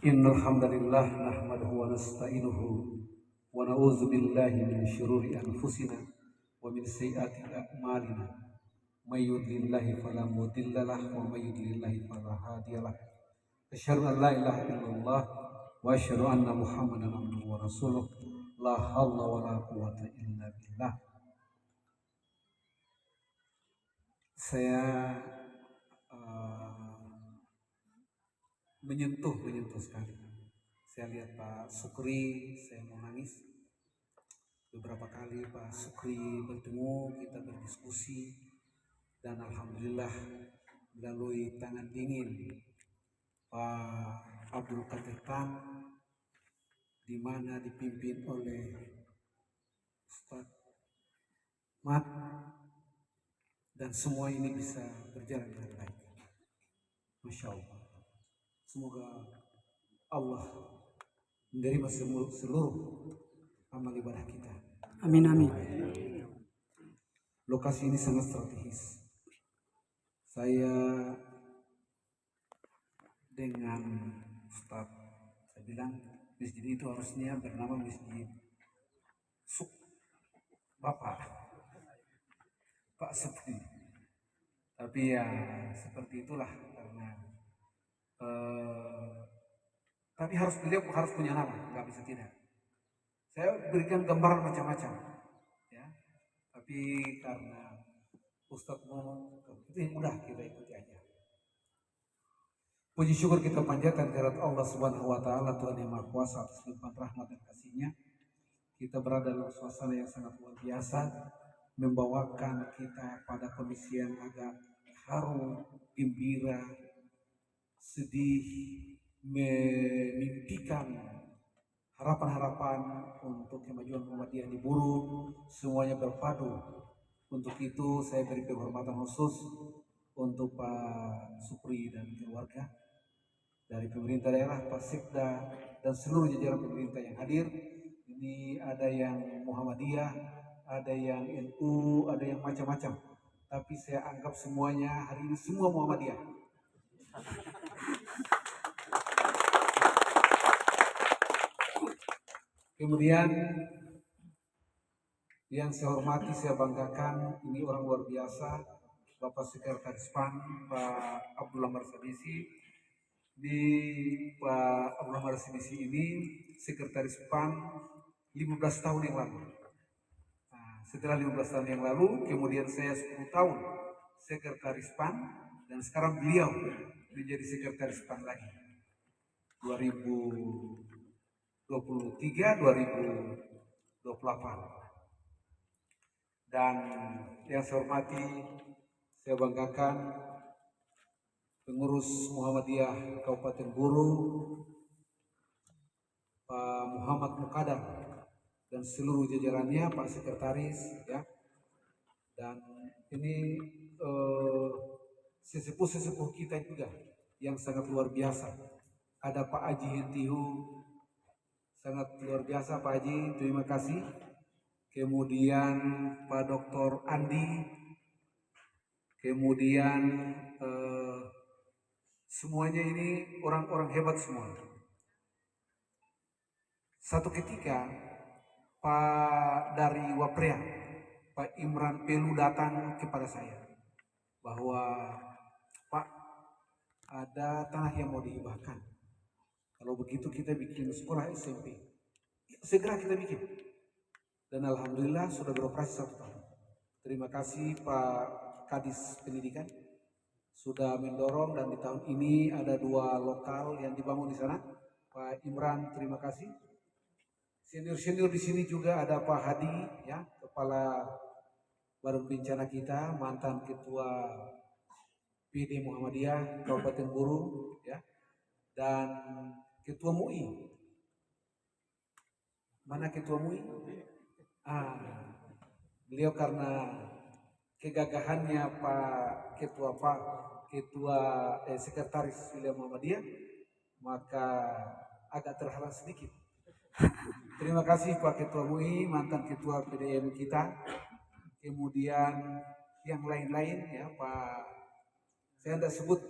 Innal hamdalillah nahmaduhu wa nasta'inuhu wa na'udzu billahi min syururi anfusina wa min sayyiati a'malina. May yahdihillahu fala mudhillalah wa may yudlil fala hadiyalah. Asyhadu an la ilaha illallah wa asyhadu anna Muhammadan abduhu wa rasuluh. La haula wa la quwwata illa billah. Saya menyentuh sekali. Saya lihat Pak Sukri, saya mau nangis. Beberapa kali Pak Sukri bertemu, kita berdiskusi, dan alhamdulillah melalui tangan dingin Pak Abdul Qadir Tan, di mana dipimpin oleh Ustaz Mat, dan semua ini bisa berjalan dengan baik. Masya Allah. Semoga Allah menerima seluruh amal ibadah kita. Amin amin. Lokasi ini sangat strategis. Saya dengan Ustaz, saya bilang masjid itu harusnya bernama Masjid Suk Bapak Pak Sepi. Tapi ya seperti itulah, karena tapi beliau harus punya nama, nggak bisa tidak. Saya berikan gambaran macam-macam, ya. Tapi karena Ustadz ngomong, itu yang mudah kita ikuti aja. Puji syukur kita panjatkan kehadirat Allah Subhanahu Wa Taala, Tuhan yang Maha Kuasa, atas limpahan rahmat dan kasih-Nya. Kita berada dalam suasana yang sangat luar biasa, membawakan kita pada kondisi yang agak haru, gembira, sedih, memimpikan harapan-harapan untuk kemajuan Muhammadiyah di Buru, semuanya berpadu. Untuk itu saya beri penghormatan khusus untuk Pak Supri dan keluarga, dari pemerintah daerah, Pak Sekda, dan seluruh jajaran pemerintah yang hadir. Ini ada yang Muhammadiyah, ada yang NU, ada yang macam-macam. Tapi saya anggap semuanya hari ini semua Muhammadiyah. Kemudian yang saya hormati, saya banggakan, ini orang luar biasa, Bapak Sekretaris PAN, Pak Abdullah Marsabisi. Di Pak Abdullah Marsabisi ini Sekretaris PAN 15 tahun yang lalu. Nah, setelah 15 tahun yang lalu, kemudian saya 10 tahun Sekretaris PAN, dan sekarang beliau menjadi Sekretaris PAN lagi. 2023-2028. Dan yang saya hormati, saya banggakan pengurus Muhammadiyah Kabupaten Buru, Pak Muhammad Mukadam, dan seluruh jajarannya, Pak Sekretaris, ya. Dan ini sesepuh-sesepuh kita juga yang sangat luar biasa. Ada Pak Haji Hentihu, sangat luar biasa Pak Haji, terima kasih. Kemudian Pak Dr. Andi, kemudian semuanya ini orang-orang hebat semua. Satu ketika Pak dari Waprea, Pak Imran Pelu datang kepada saya bahwa Pak, ada tanah yang mau dihibahkan. Kalau begitu kita bikin sekolah SMP. Segera kita bikin. Dan alhamdulillah sudah beroperasi 1 tahun. Terima kasih Pak Kadis Pendidikan sudah mendorong, dan di tahun ini ada 2 lokal yang dibangun di sana. Pak Imran, terima kasih. Senior-senior di sini juga ada Pak Hadi, ya, Kepala Badan Bencana kita, mantan Ketua PD Muhammadiyah Kabupaten Buru, ya, dan Ketua MUI. Mana Ketua MUI? Beliau karena kegagahannya Pak Ketua Sekretaris Wilayah Muhammadiyah, maka agak terhalang sedikit. Terima kasih Pak Ketua MUI, mantan Ketua PDM kita. Kemudian yang lain-lain, ya, Pak, saya tidak sebut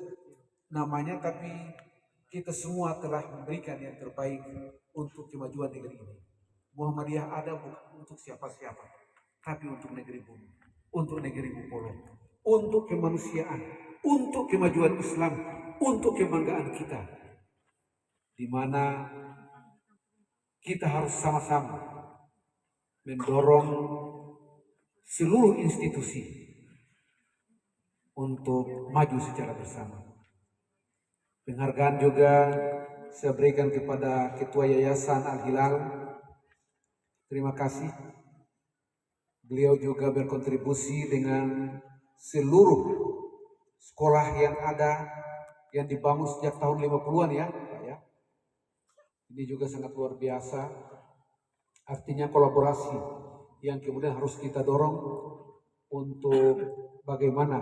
namanya, tapi kita semua telah memberikan yang terbaik untuk kemajuan negeri ini. Muhammadiyah ada bukan untuk siapa-siapa, tapi untuk negeri bumi, untuk negeri Bupolo, untuk kemanusiaan, untuk kemajuan Islam, untuk kebanggaan kita, di mana kita harus sama-sama mendorong seluruh institusi untuk maju secara bersama. Penghargaan juga saya berikan kepada Ketua Yayasan Al-Hilal. Terima kasih. Beliau juga berkontribusi dengan seluruh sekolah yang ada, yang dibangun sejak tahun 50-an ya, Pak ya. Ini juga sangat luar biasa. Artinya kolaborasi yang kemudian harus kita dorong untuk bagaimana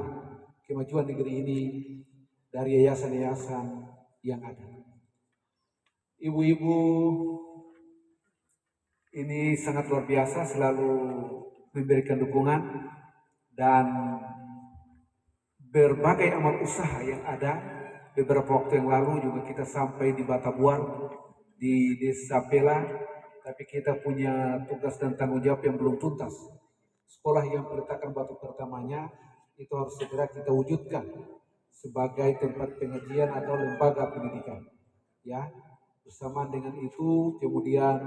kemajuan negeri ini dari yayasan-yayasan yang ada. Ibu-ibu ini sangat luar biasa, selalu memberikan dukungan dan berbagai amal usaha yang ada. Beberapa waktu yang lalu juga kita sampai di Batabuan, di Desa Pela, tapi kita punya tugas dan tanggung jawab yang belum tuntas. Sekolah yang peletakan batu pertamanya itu harus segera kita wujudkan sebagai tempat pengajian atau lembaga pendidikan. Ya, bersamaan dengan itu kemudian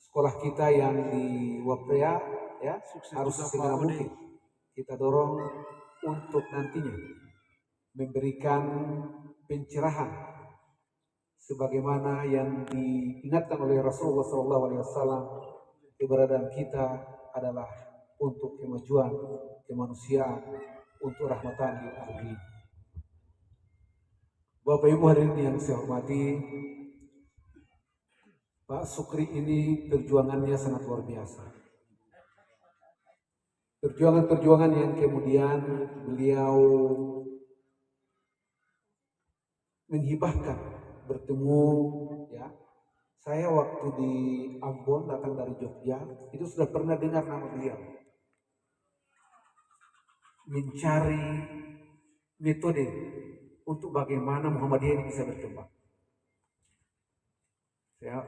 sekolah kita yang di Waprea ya harus segera mungkin kita dorong untuk nantinya memberikan pencerahan sebagaimana yang diingatkan oleh Rasulullah SAW. Keberadaan kita adalah untuk kemajuan kemanusiaan, untuk rahmatan lil alamin. Bapak Ibu hadirin yang saya hormati, Pak Sukri ini perjuangannya sangat luar biasa. Perjuangan-perjuangan yang kemudian beliau menghibahkan bertemu ya. Saya waktu di Ambon datang dari Jogja itu sudah pernah dengar nama beliau. Mencari metode untuk bagaimana Muhammadiyah ini bisa berkembang. Saya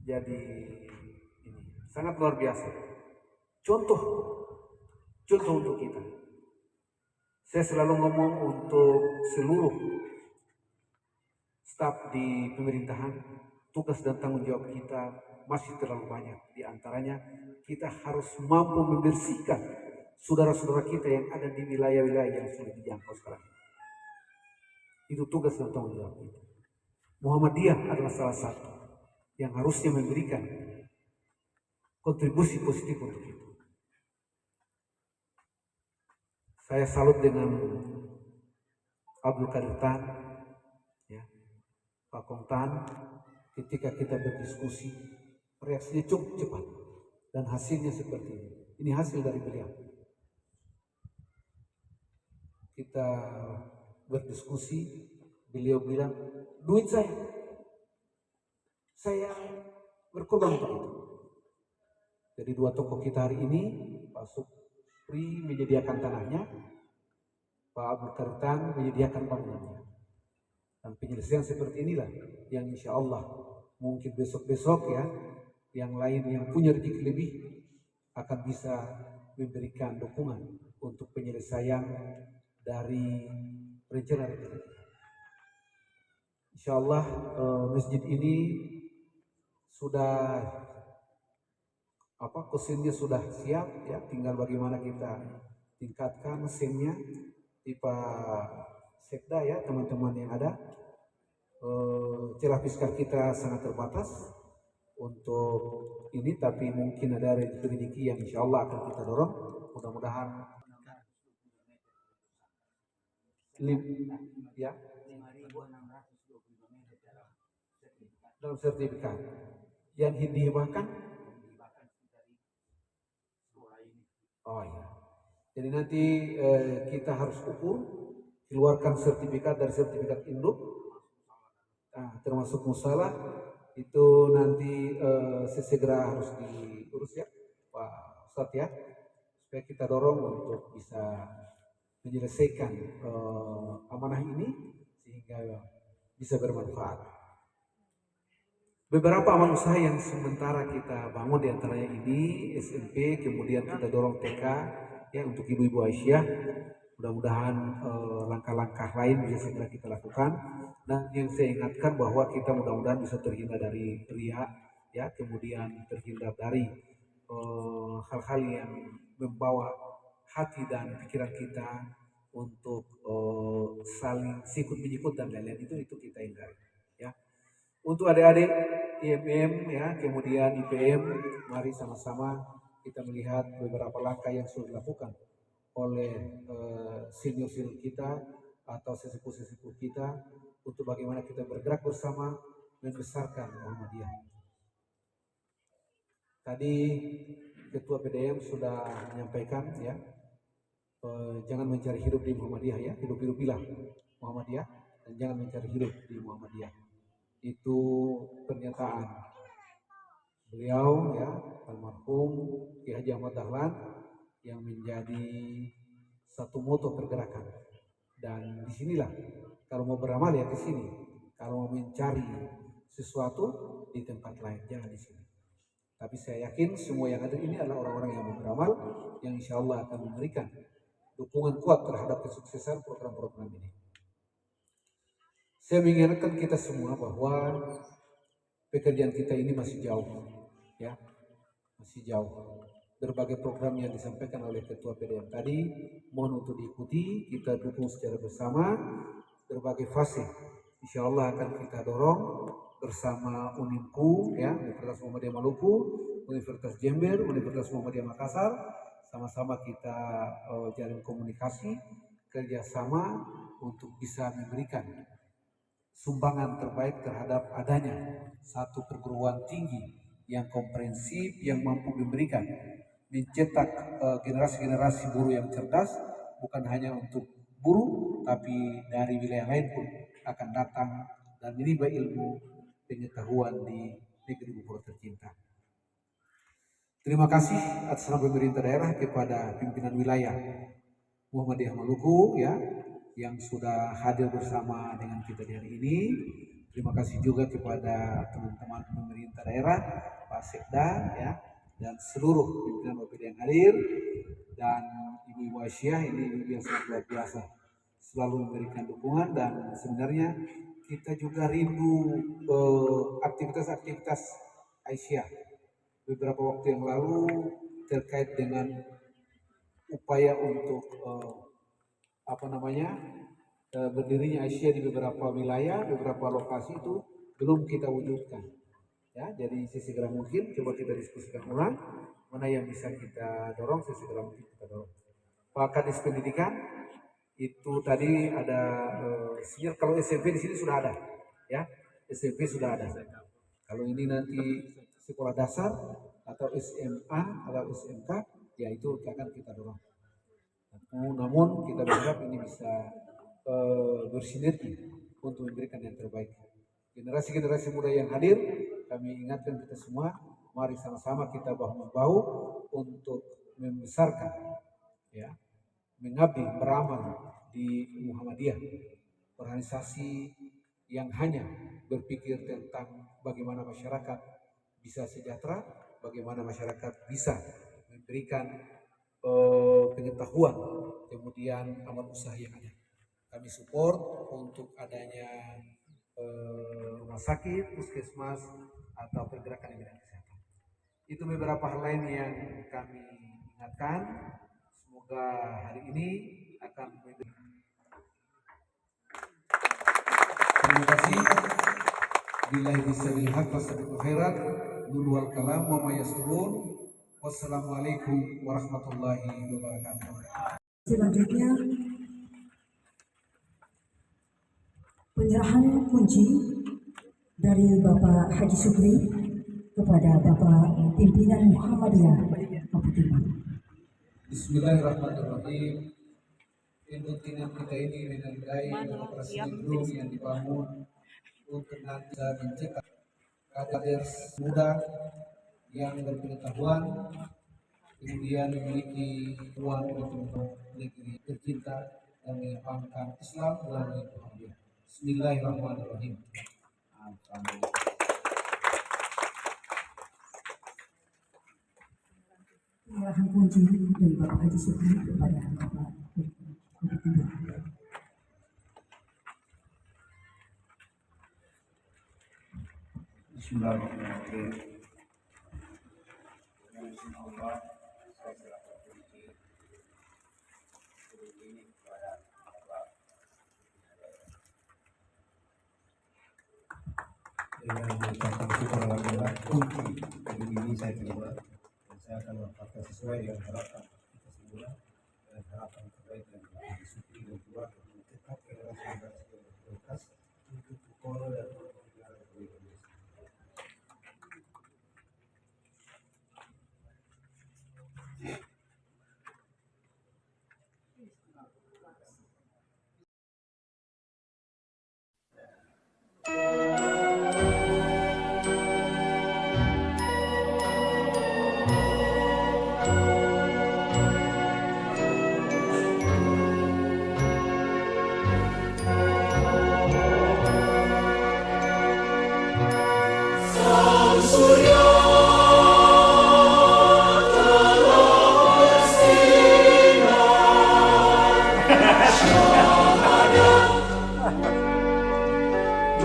jadi ini sangat luar biasa. Contoh untuk kita. Saya selalu ngomong untuk seluruh staf di pemerintahan, tugas dan tanggung jawab kita masih terlalu banyak. Di antaranya kita harus mampu membersihkan saudara-saudara kita yang ada di wilayah-wilayah yang sulit dijangkau sekarang. Itu tugas dan tanggung jawab kita. Muhammadiyah adalah salah satu yang harusnya memberikan kontribusi positif untuk itu. Saya salut dengan Abdul Qadir Tan, ya, Pak Kongtan, ketika kita berdiskusi, reaksinya cukup cepat dan hasilnya seperti ini. Ini hasil dari beliau. Kita berdiskusi, beliau bilang, duit saya berkorban untuk itu. Jadi dua tokoh kita hari ini, Pak Supri menyediakan tanahnya, Pak Abdul Qadir menyediakan bangunannya. Dan penyelesaian seperti inilah yang insya Allah mungkin besok-besok ya, yang lain yang punya rezeki lebih akan bisa memberikan dukungan untuk penyelesaian dari rencana kita. Insya Allah masjid ini sudah mesinnya sudah siap ya, tinggal bagaimana kita tingkatkan mesinnya di Pak Sekda ya, teman-teman yang ada. Celah fiskal kita sangat terbatas untuk ini, tapi mungkin ada rezeki yang insya Allah akan kita dorong. Mudah-mudahan ya dalam sertifikat yang dihibahkan. Oh iya. Jadi nanti kita harus ukur, keluarkan sertifikat dari sertifikat induk, termasuk musalah itu nanti sesegera harus diurus ya Pak Ustadz ya, supaya kita dorong untuk bisa menyelesaikan amanah ini sehingga bisa bermanfaat. Beberapa amal usaha yang sementara kita bangun diantaranya ini SMP, kemudian kita dorong TK ya untuk ibu-ibu Aisyah. Mudah-mudahan langkah-langkah lain bisa segera kita lakukan. Dan yang saya ingatkan bahwa kita mudah-mudahan bisa terhindar dari riya, ya, kemudian terhindar dari hal-hal yang membawa hati dan pikiran kita untuk saling sikut menyikut dan lain-lain itu kita hindari. Ya. Untuk adik-adik IMM ya, kemudian IPM, mari sama-sama kita melihat beberapa langkah yang sudah dilakukan oleh senior-senior kita atau sesepuh-sesepuh kita untuk bagaimana kita bergerak bersama membesarkan Muhammadiyah. Tadi Ketua PDM sudah menyampaikan ya, jangan mencari hidup di Muhammadiyah ya, hidup-hidupilah Muhammadiyah dan jangan mencari hidup di Muhammadiyah. Itu pernyataan beliau ya, almarhum Ki Haji Ahmad Dahlan yang menjadi satu moto pergerakan. Dan disinilah kalau mau beramal ya ke sini, kalau mau mencari sesuatu di tempat lain jangan di sini. Tapi saya yakin semua yang ada ini adalah orang-orang yang mau beramal, yang insya Allah akan memberikan dukungan kuat terhadap kesuksesan program-program ini. Saya mengingatkan kita semua bahwa pekerjaan kita ini masih jauh, ya, masih jauh. Berbagai program yang disampaikan oleh Ketua PDM tadi, mohon untuk diikuti, kita dukung secara bersama, berbagai fase. Insya Allah akan kita dorong bersama Unimku, ya, Universitas Muhammadiyah Maluku, Universitas Jember, Universitas Muhammadiyah Makassar, sama-sama kita jalin komunikasi, kerjasama untuk bisa memberikan sumbangan terbaik terhadap adanya satu perguruan tinggi yang komprehensif, yang mampu memberikan, mencetak generasi-generasi guru yang cerdas, bukan hanya untuk guru, tapi dari wilayah lain pun akan datang dan menimba ilmu pengetahuan di negeri Bogor tercinta. Terima kasih atas nama pemerintah daerah kepada pimpinan wilayah Muhammadiyah Maluku ya, yang sudah hadir bersama dengan kita di hari ini. Terima kasih juga kepada teman-teman pemerintah daerah, Pak Sekda ya, dan seluruh pimpinan OPD yang hadir, dan Ibu-Ibu Aisyah ini yang sangat luar biasa selalu memberikan dukungan. Dan sebenarnya kita juga rindu aktivitas-aktivitas Aisyah beberapa waktu yang lalu terkait dengan upaya untuk berdirinya Aisyah di beberapa wilayah, beberapa lokasi itu belum kita wujudkan. Ya, jadi sesegera mungkin coba kita diskusikan ulang mana yang bisa kita dorong, sesegera mungkin kita dorong. Pak Kadis Pendidikan itu tadi ada sinyal, kalau SMP di sini sudah ada, ya, SMP sudah ada. Kalau ini nanti sekolah dasar atau SMA atau SMK, ya itu akan kita dorong. Namun kita berharap ini bisa bersinergi untuk memberikan yang terbaik. Generasi-generasi muda yang hadir, kami ingatkan kita semua, mari sama-sama kita bahu-membahu untuk membesarkan, ya, mengabdi, beramal di Muhammadiyah, organisasi yang hanya berpikir tentang bagaimana masyarakat bisa sejahtera, bagaimana masyarakat bisa memberikan pengetahuan, kemudian amal usaha yang ada. Kami support untuk adanya rumah sakit, puskesmas, atau pergerakan di bidang kesehatan. Itu beberapa hal lain yang kami ingatkan. Semoga hari ini akan menjadi. Terima kasih. Bila bisa dilihat wassalamualaikum khairat, dulu wal kalam wa mayasturun. Wassalamualaikum warahmatullahi wabarakatuh. Selanjutnya penyerahan kunci dari Bapak Haji Sukri kepada Bapak pimpinan Muhammadiyah Kabupaten. Bismillahirrahmanirrahim. Pimpinan kita ini menandai operasi gedung yang dibangun untuk nanti mencetak kader muda yang berpengetahuan, kemudian memiliki ruang untuk negeri tercinta dan mengembangkan Islam melalui Muhammadiyah. Bismillahirrahmanirrahim. Penyerahan kunci dari Bapak Haji Sugri kepada Bapak Gubernur. Bismillahirrahmanirrahim. Dengan mengucapkan syukur alhamdulillah kunci hari ini saya terima dan saya akan melakukan sesuai dengan harapan kita semua dan harapan terbaik dari Bapak Sukri dan keluarga untuk tetap generasi-generasi yang berkualitas untuk Bukoro dan negara Republik Indonesia.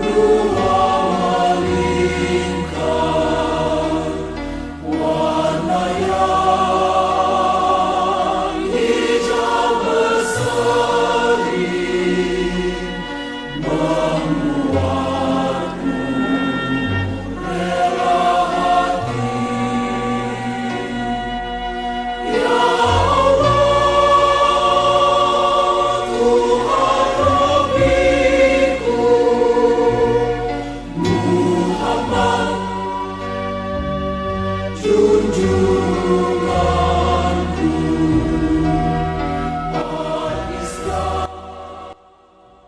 You